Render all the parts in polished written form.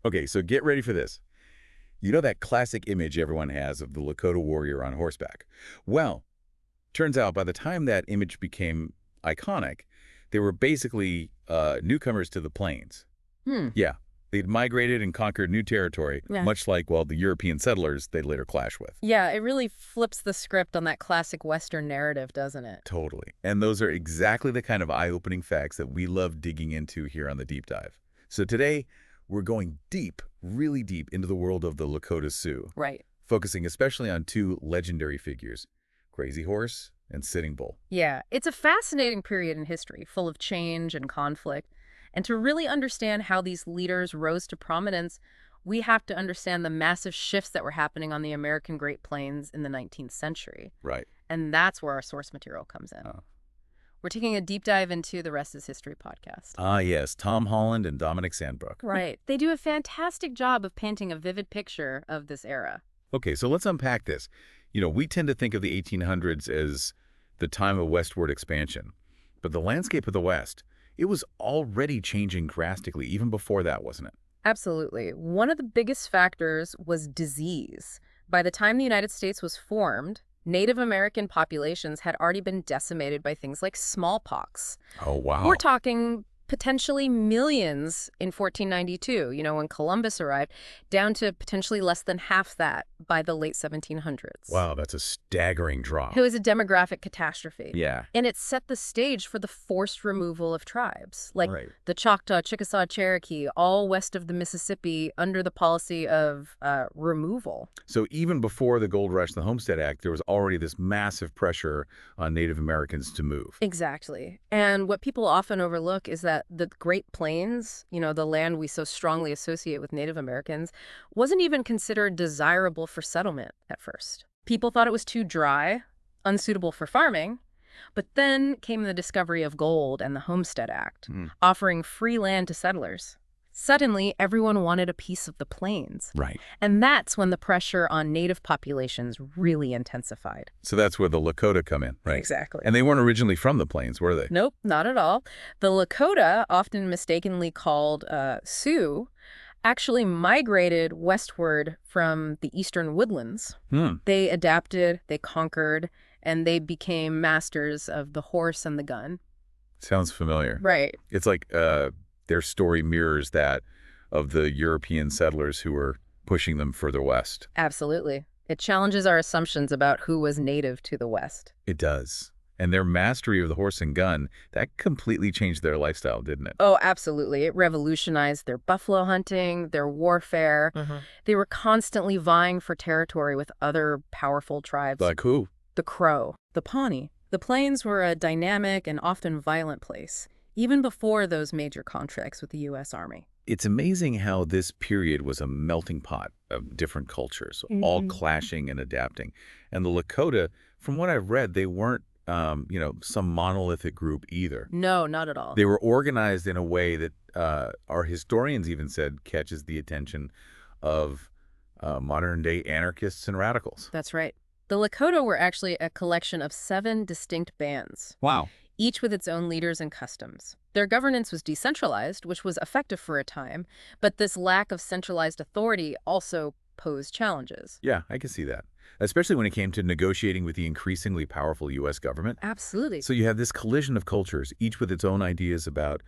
Okay, so get ready for this. You know that classic image everyone has of the Lakota warrior on horseback? Well, turns out by the time that image became iconic, they were basically newcomers to the plains. Hmm. Yeah, they'd migrated and conquered new territory, Yeah. much like, well, the European settlers they'd later clash with. Yeah, it really flips the script on that classic Western narrative, doesn't it? Totally. And those are exactly the kind of eye-opening facts that we love digging into here on the Deep Dive. So today, we're going deep, really deep into the world of the Lakota Sioux, Right. focusing especially on two legendary figures, Crazy Horse and Sitting Bull. Yeah, it's a fascinating period in history, full of change and conflict. And to really understand how these leaders rose to prominence, we have to understand the massive shifts that were happening on the American Great Plains in the 19th century. Right. And that's where our source material comes in. We're taking a deep dive into the Rest is History podcast. Ah, yes, Tom Holland and Dominic Sandbrook. Right. They do a fantastic job of painting a vivid picture of this era. Okay, so let's unpack this. You know, we tend to think of the 1800s as the time of westward expansion, but the landscape of the West, it was already changing drastically even before that, wasn't it? Absolutely. One of the biggest factors was disease. By the time the United States was formed, Native American populations had already been decimated by things like smallpox. Oh, wow. We're talking potentially millions in 1492, when Columbus arrived, down to potentially less than half that by the late 1700s. Wow, that's a staggering drop. It was a demographic catastrophe. Yeah. And it set the stage for the forced removal of tribes, like Right. the Choctaw, Chickasaw, Cherokee, all west of the Mississippi under the policy of removal. So even before the Gold Rush, the Homestead Act, there was already this massive pressure on Native Americans to move. Exactly. And what people often overlook is that the Great Plains, the land we so strongly associate with Native Americans, wasn't even considered desirable for settlement at first. People thought it was too dry, unsuitable for farming. But then came the discovery of gold and the Homestead Act, offering free land to settlers. Suddenly, everyone wanted a piece of the plains. Right. And that's when the pressure on native populations really intensified. So that's where the Lakota come in, right? Exactly. And they weren't originally from the plains, were they? Nope, not at all. The Lakota, often mistakenly called Sioux, actually migrated westward from the eastern woodlands. They adapted, they conquered, and they became masters of the horse and the gun. Sounds familiar. Right. It's like their story mirrors that of the European settlers who were pushing them further west. Absolutely. It challenges our assumptions about who was native to the West. It does. And their mastery of the horse and gun, that completely changed their lifestyle, didn't it? Oh, absolutely. It revolutionized their buffalo hunting, their warfare. They were constantly vying for territory with other powerful tribes. Like who? The Crow, the Pawnee. The Plains were a dynamic and often violent place, even before those major contracts with the U.S. Army. It's amazing how this period was a melting pot of different cultures, all clashing and adapting. And the Lakota, from what I've read, they weren't, some monolithic group either. No, not at all. They were organized in a way that our historians even said catches the attention of modern-day anarchists and radicals. That's right. The Lakota were actually a collection of 7 distinct bands. Wow. Each with its own leaders and customs. Their governance was decentralized, which was effective for a time, but this lack of centralized authority also posed challenges. Yeah, I can see that, especially when it came to negotiating with the increasingly powerful U.S. government. Absolutely. So you have this collision of cultures, each with its own ideas about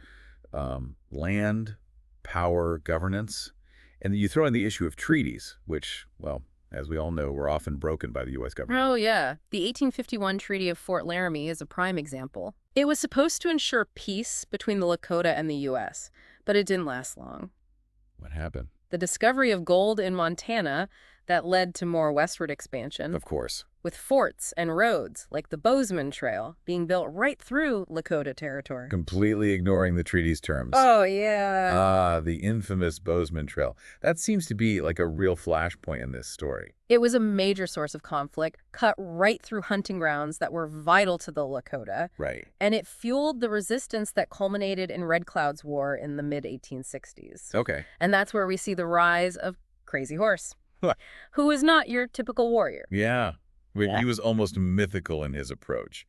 land, power, governance, and then you throw in the issue of treaties, which, well, as we all know, were often broken by the U.S. government. Oh, yeah. The 1851 Treaty of Fort Laramie is a prime example. It was supposed to ensure peace between the Lakota and the U.S., but it didn't last long. What happened? The discovery of gold in Montana that led to more westward expansion. Of course. With forts and roads, like the Bozeman Trail, being built right through Lakota territory. Completely ignoring the treaty's terms. Oh, yeah. Ah, the infamous Bozeman Trail. That seems to be like a real flashpoint in this story. It was a major source of conflict, cut right through hunting grounds that were vital to the Lakota. Right. And it fueled the resistance that culminated in Red Cloud's War in the mid-1860s. Okay. And that's where we see the rise of Crazy Horse, who is not your typical warrior. Yeah. He was almost mythical in his approach.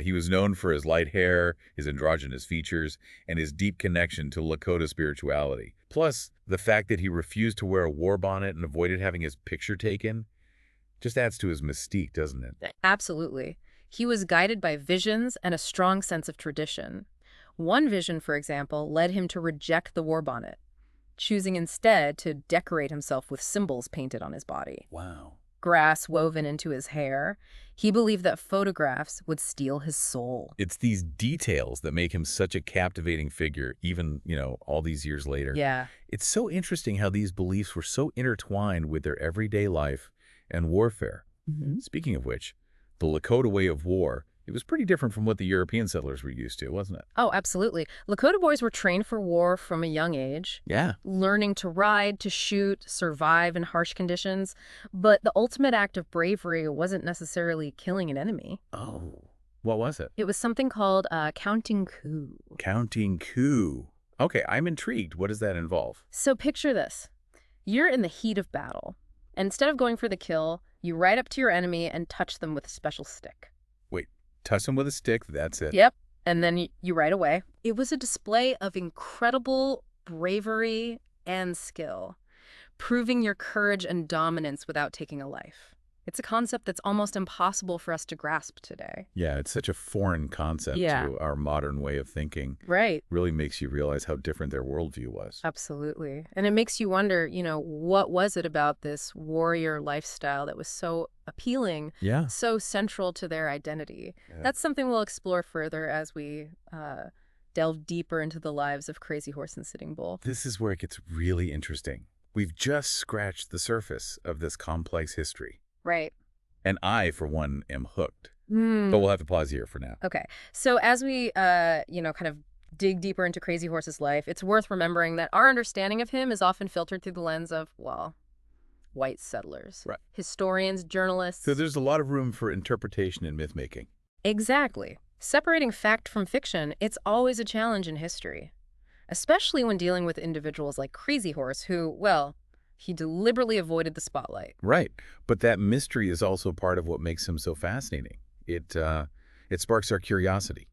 He was known for his light hair, his androgynous features, and his deep connection to Lakota spirituality. Plus, the fact that he refused to wear a war bonnet and avoided having his picture taken just adds to his mystique, doesn't it? Absolutely. He was guided by visions and a strong sense of tradition. One vision, for example, led him to reject the war bonnet, choosing instead to decorate himself with symbols painted on his body. Wow. Grass woven into his hair. He believed that photographs would steal his soul. It's these details that make him such a captivating figure, even, all these years later. Yeah. It's so interesting how these beliefs were so intertwined with their everyday life and warfare. Speaking of which, the Lakota way of war, it was pretty different from what the European settlers were used to, wasn't it? Oh, absolutely. Lakota boys were trained for war from a young age, Yeah. learning to ride, to shoot, survive in harsh conditions. But the ultimate act of bravery wasn't necessarily killing an enemy. Oh, what was it? It was something called counting coup. Counting coup. Okay, I'm intrigued. What does that involve? So picture this. You're in the heat of battle. And instead of going for the kill, you ride up to your enemy and touch them with a special stick. Wait, touch him with a stick, that's it? Yep. And then you ride away. It was a display of incredible bravery and skill, proving your courage and dominance without taking a life. It's a concept that's almost impossible for us to grasp today. Yeah, it's such a foreign concept Yeah. to our modern way of thinking. Right. Really makes you realize how different their worldview was. Absolutely. And it makes you wonder, what was it about this warrior lifestyle that was so appealing, Yeah. so central to their identity? Yeah. That's something we'll explore further as we delve deeper into the lives of Crazy Horse and Sitting Bull. This is where it gets really interesting. We've just scratched the surface of this complex history. Right. And I, for one, am hooked. But we'll have to pause here for now. Okay. So as we, kind of dig deeper into Crazy Horse's life, it's worth remembering that our understanding of him is often filtered through the lens of, white settlers, Right. historians, journalists. So there's a lot of room for interpretation in myth-making. Exactly. Separating fact from fiction, it's always a challenge in history, especially when dealing with individuals like Crazy Horse who, he deliberately avoided the spotlight. Right. But that mystery is also part of what makes him so fascinating. It sparks our curiosity,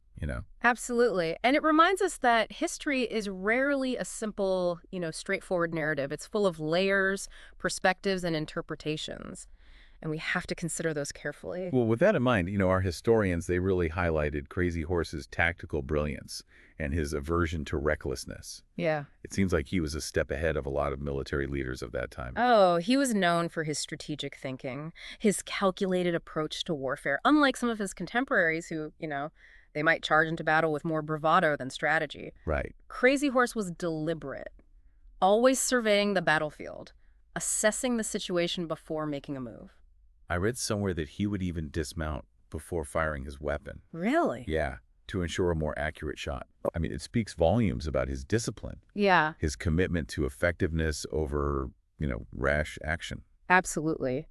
Absolutely. And it reminds us that history is rarely a simple, straightforward narrative. It's full of layers, perspectives, and interpretations. And we have to consider those carefully. Well, with that in mind, our historians, they really highlighted Crazy Horse's tactical brilliance and his aversion to recklessness. Yeah. It seems like he was a step ahead of a lot of military leaders of that time. Oh, he was known for his strategic thinking, his calculated approach to warfare, unlike some of his contemporaries who, they might charge into battle with more bravado than strategy. Right. Crazy Horse was deliberate, always surveying the battlefield, assessing the situation before making a move. I read somewhere that he would even dismount before firing his weapon. Really? Yeah, to ensure a more accurate shot. I mean, it speaks volumes about his discipline, Yeah, his commitment to effectiveness over, rash action. absolutely.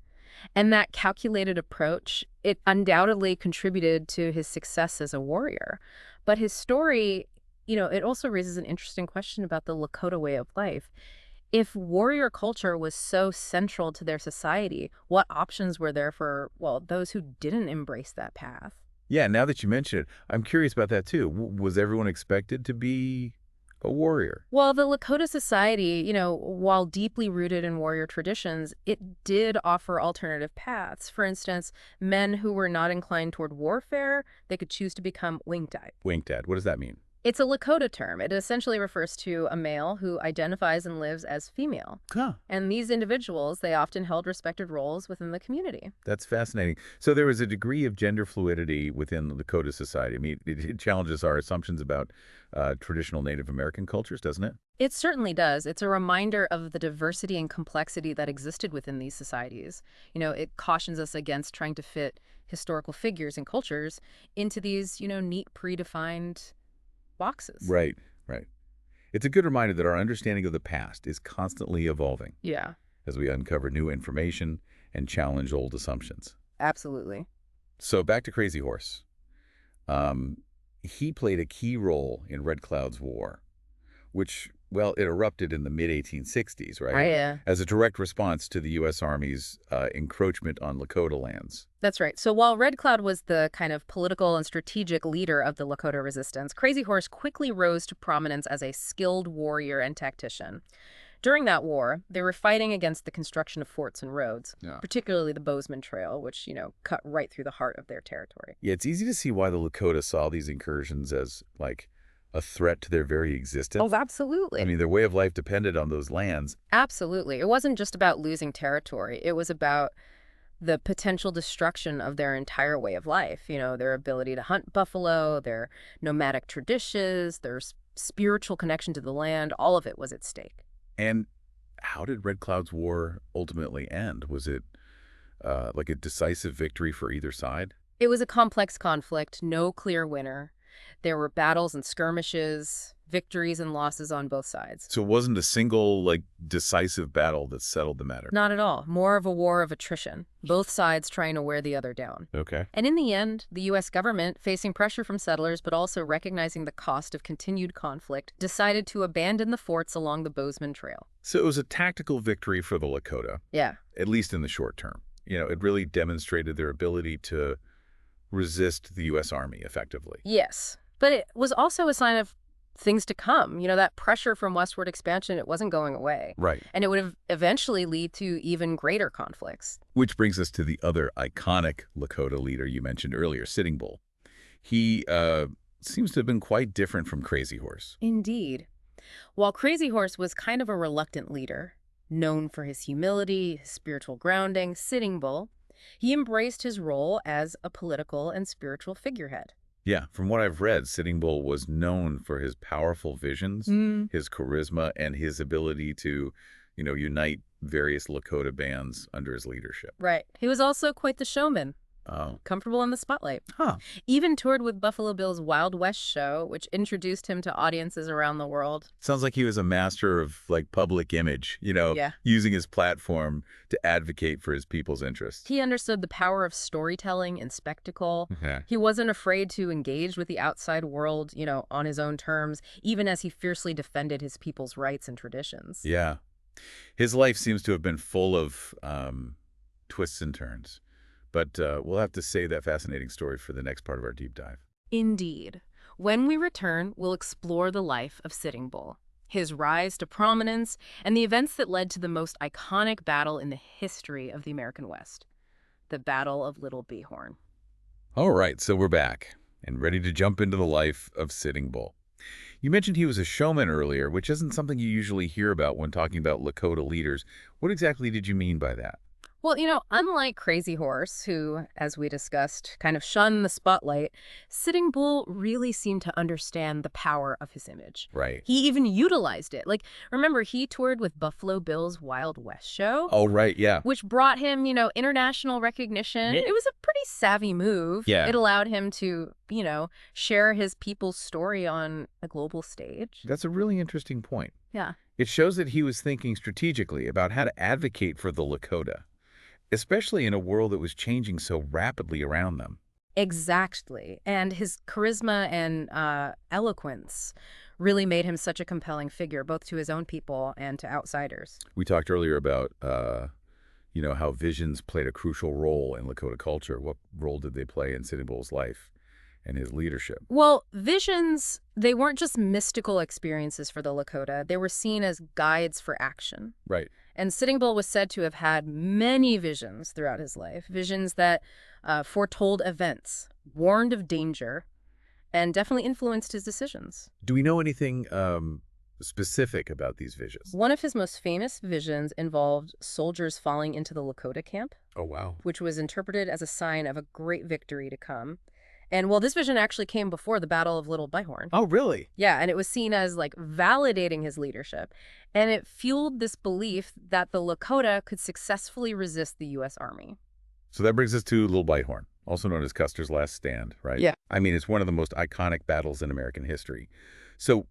And that calculated approach, it undoubtedly contributed to his success as a warrior. But his story, it also raises an interesting question about the Lakota way of life. If warrior culture was so central to their society, what options were there for, those who didn't embrace that path? Yeah, now that you mention it, I'm curious about that too. Was everyone expected to be a warrior? Well, the Lakota society, while deeply rooted in warrior traditions, it did offer alternative paths. For instance, men who were not inclined toward warfare, they could choose to become Winkdad. Winkdad, what does that mean? It's a Lakota term. It essentially refers to a male who identifies and lives as female. Huh. And these individuals, they often held respected roles within the community. That's fascinating. So there was a degree of gender fluidity within the Lakota society. I mean, it challenges our assumptions about traditional Native American cultures, doesn't it? It certainly does. It's a reminder of the diversity and complexity that existed within these societies. It cautions us against trying to fit historical figures and cultures into these, neat, predefined boxes. Right. It's a good reminder that our understanding of the past is constantly evolving Yeah, as we uncover new information and challenge old assumptions. absolutely. So back to Crazy Horse. He played a key role in Red Cloud's war, which Well, it erupted in the mid-1860s, right? Yeah. As a direct response to the U.S. Army's encroachment on Lakota lands. That's right. So while Red Cloud was the kind of political and strategic leader of the Lakota resistance, Crazy Horse quickly rose to prominence as a skilled warrior and tactician. During that war, they were fighting against the construction of forts and roads, Yeah. particularly the Bozeman Trail, which, cut right through the heart of their territory. Yeah, it's easy to see why the Lakota saw these incursions as, like, a threat to their very existence. Oh, absolutely. I mean, their way of life depended on those lands. Absolutely. It wasn't just about losing territory. It was about the potential destruction of their entire way of life. Their ability to hunt buffalo, their nomadic traditions, their spiritual connection to the land, all of it was at stake. And how did Red Cloud's war ultimately end? Was it like a decisive victory for either side? It was a complex conflict, no clear winner. There were battles and skirmishes, victories and losses on both sides. So it wasn't a single, like, decisive battle that settled the matter. Not at all. More of a war of attrition, both sides trying to wear the other down. Okay. And in the end, the U.S. government, facing pressure from settlers but also recognizing the cost of continued conflict, decided to abandon the forts along the Bozeman Trail. So it was a tactical victory for the Lakota, Yeah. at least in the short term. It really demonstrated their ability to resist the U.S. Army effectively. Yes. But it was also a sign of things to come. That pressure from westward expansion, it wasn't going away. Right. And it would eventually lead to even greater conflicts. Which brings us to the other iconic Lakota leader you mentioned earlier, Sitting Bull. He seems to have been quite different from Crazy Horse. Indeed. While Crazy Horse was kind of a reluctant leader, known for his humility, his spiritual grounding, Sitting Bull, he embraced his role as a political and spiritual figurehead. Yeah, from what I've read, Sitting Bull was known for his powerful visions, his charisma, and his ability to, unite various Lakota bands under his leadership. Right. He was also quite the showman. Oh. Comfortable in the spotlight. Huh. Even toured with Buffalo Bill's Wild West show, which introduced him to audiences around the world. Sounds like he was a master of, like, public image, Yeah. using his platform to advocate for his people's interests. He understood the power of storytelling and spectacle. Okay. He wasn't afraid to engage with the outside world, on his own terms, even as he fiercely defended his people's rights and traditions. Yeah. His life seems to have been full of twists and turns. But we'll have to save that fascinating story for the next part of our deep dive. Indeed. When we return, we'll explore the life of Sitting Bull, his rise to prominence, and the events that led to the most iconic battle in the history of the American West, the Battle of Little Bighorn. All right, so we're back and ready to jump into the life of Sitting Bull. You mentioned he was a showman earlier, which isn't something you usually hear about when talking about Lakota leaders. What exactly did you mean by that? Well, unlike Crazy Horse, who, as we discussed, kind of shunned the spotlight, Sitting Bull really seemed to understand the power of his image. Right. He even utilized it. Like, remember, he toured with Buffalo Bill's Wild West show? Oh, right, yeah. Which brought him, international recognition. Yeah. It was a pretty savvy move. Yeah. It allowed him to, share his people's story on a global stage. That's a really interesting point. Yeah. It shows that he was thinking strategically about how to advocate for the Lakota, especially in a world that was changing so rapidly around them. Exactly. And his charisma and eloquence really made him such a compelling figure, both to his own people and to outsiders. We talked earlier about, how visions played a crucial role in Lakota culture. What role did they play in Sitting Bull's life and his leadership? Well, visions, they weren't just mystical experiences for the Lakota. They were seen as guides for action. Right. And Sitting Bull was said to have had many visions throughout his life, visions that foretold events, warned of danger, and definitely influenced his decisions. Do we know anything specific about these visions? One of his most famous visions involved soldiers falling into the Lakota camp, Oh, wow. which was interpreted as a sign of a great victory to come. And well, this vision actually came before the Battle of Little Bighorn. Oh, really? Yeah, and it was seen as like validating his leadership. And it fueled this belief that the Lakota could successfully resist the U.S. Army. So that brings us to Little Bighorn, also known as Custer's Last Stand, right? Yeah. I mean, it's one of the most iconic battles in American history. So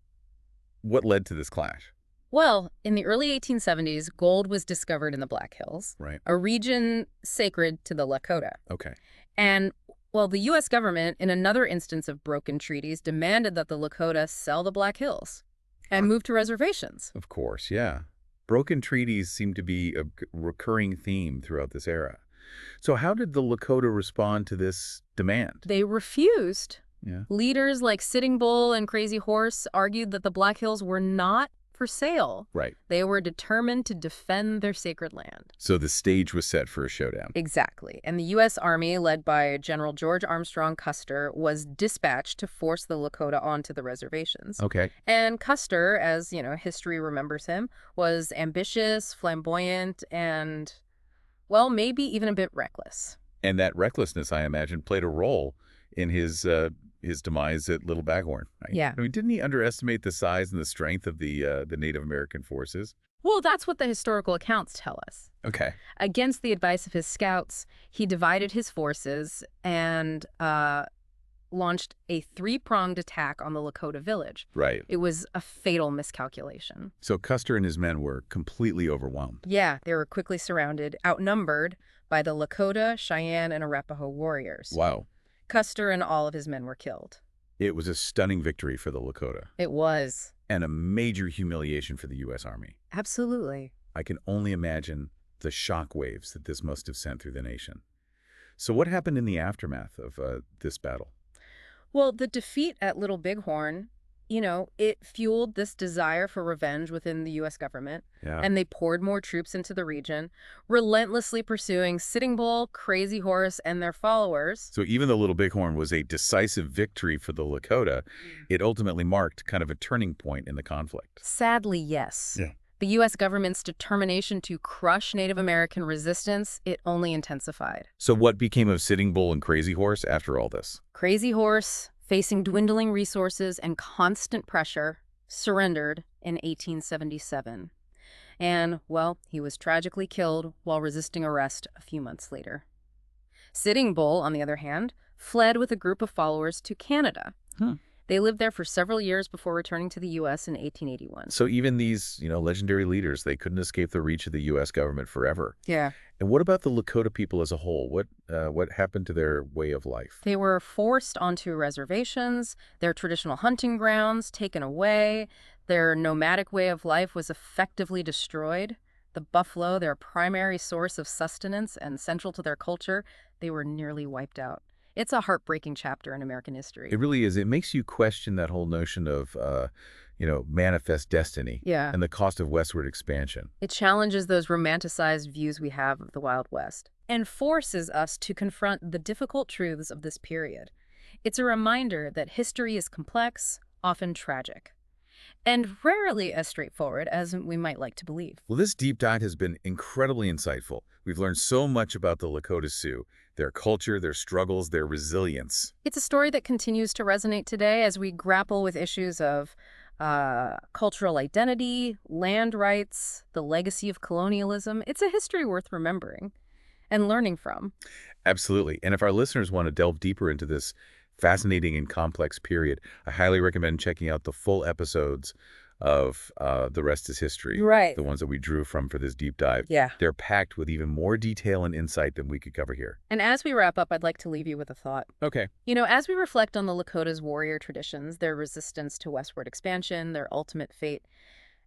what led to this clash? Well, in the early 1870s, gold was discovered in the Black Hills, Right. a region sacred to the Lakota. Okay. And well, the U.S. government, in another instance of broken treaties, demanded that the Lakota sell the Black Hills. And moved to reservations. Of course, yeah. Broken treaties seem to be a recurring theme throughout this era. So how did the Lakota respond to this demand? They refused. Yeah. Leaders like Sitting Bull and Crazy Horse argued that the Black Hills were not for sale. Right. They were determined to defend their sacred land. So the stage was set for a showdown. Exactly. And the U.S. Army, led by General George Armstrong Custer, was dispatched to force the Lakota onto the reservations. Okay. And Custer, as, history remembers him, was ambitious, flamboyant, and, well, maybe even a bit reckless. And that recklessness, I imagine, played a role in his demise at Little Bighorn. Right? Yeah. I mean, didn't he underestimate the size and the strength of the Native American forces? Well, that's what the historical accounts tell us. Okay. Against the advice of his scouts, he divided his forces and launched a three-pronged attack on the Lakota village. Right. It was a fatal miscalculation. So Custer and his men were completely overwhelmed. Yeah, they were quickly surrounded, outnumbered by the Lakota, Cheyenne, and Arapaho warriors. Wow. Custer and all of his men were killed. It was a stunning victory for the Lakota. It was. And a major humiliation for the U.S. Army. Absolutely. I can only imagine the shock waves that this must have sent through the nation. So what happened in the aftermath of this battle? Well, the defeat at Little Bighorn, it fueled this desire for revenge within the U.S. government. Yeah. And they poured more troops into the region, relentlessly pursuing Sitting Bull, Crazy Horse, and their followers. So even though Little Bighorn was a decisive victory for the Lakota, it ultimately marked kind of a turning point in the conflict. Sadly, yes. Yeah. The U.S. government's determination to crush Native American resistance, it only intensified. So what became of Sitting Bull and Crazy Horse after all this? Crazy Horse, facing dwindling resources and constant pressure, surrendered in 1877. And, well, he was tragically killed while resisting arrest a few months later. Sitting Bull, on the other hand, fled with a group of followers to Canada. They lived there for several years before returning to the U.S. in 1881. So even these, legendary leaders, they couldn't escape the reach of the U.S. government forever. Yeah. And what about the Lakota people as a whole? What happened to their way of life? They were forced onto reservations, their traditional hunting grounds taken away, their nomadic way of life was effectively destroyed. The buffalo, their primary source of sustenance and central to their culture, they were nearly wiped out. It's a heartbreaking chapter in American history. It really is. It makes you question that whole notion of, manifest destiny and the cost of westward expansion. It challenges those romanticized views we have of the Wild West and forces us to confront the difficult truths of this period. It's a reminder that history is complex, often tragic, and rarely as straightforward as we might like to believe. Well, this deep dive has been incredibly insightful. We've learned so much about the Lakota Sioux, their culture, their struggles, their resilience. It's a story that continues to resonate today as we grapple with issues of cultural identity, land rights, the legacy of colonialism. It's a history worth remembering and learning from. Absolutely. And if our listeners want to delve deeper into this fascinating and complex period, I highly recommend checking out the full episodes of The Rest is History. Right. The ones that we drew from for this deep dive. Yeah. They're packed with even more detail and insight than we could cover here. And as we wrap up, I'd like to leave you with a thought. Okay. As we reflect on the Lakota's warrior traditions, their resistance to westward expansion, their ultimate fate,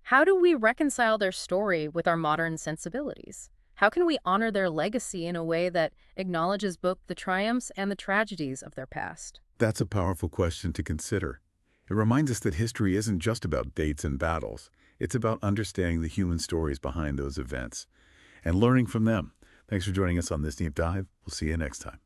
how do we reconcile their story with our modern sensibilities? How can we honor their legacy in a way that acknowledges both the triumphs and the tragedies of their past? That's a powerful question to consider. It reminds us that history isn't just about dates and battles. It's about understanding the human stories behind those events and learning from them. Thanks for joining us on this deep dive. We'll see you next time.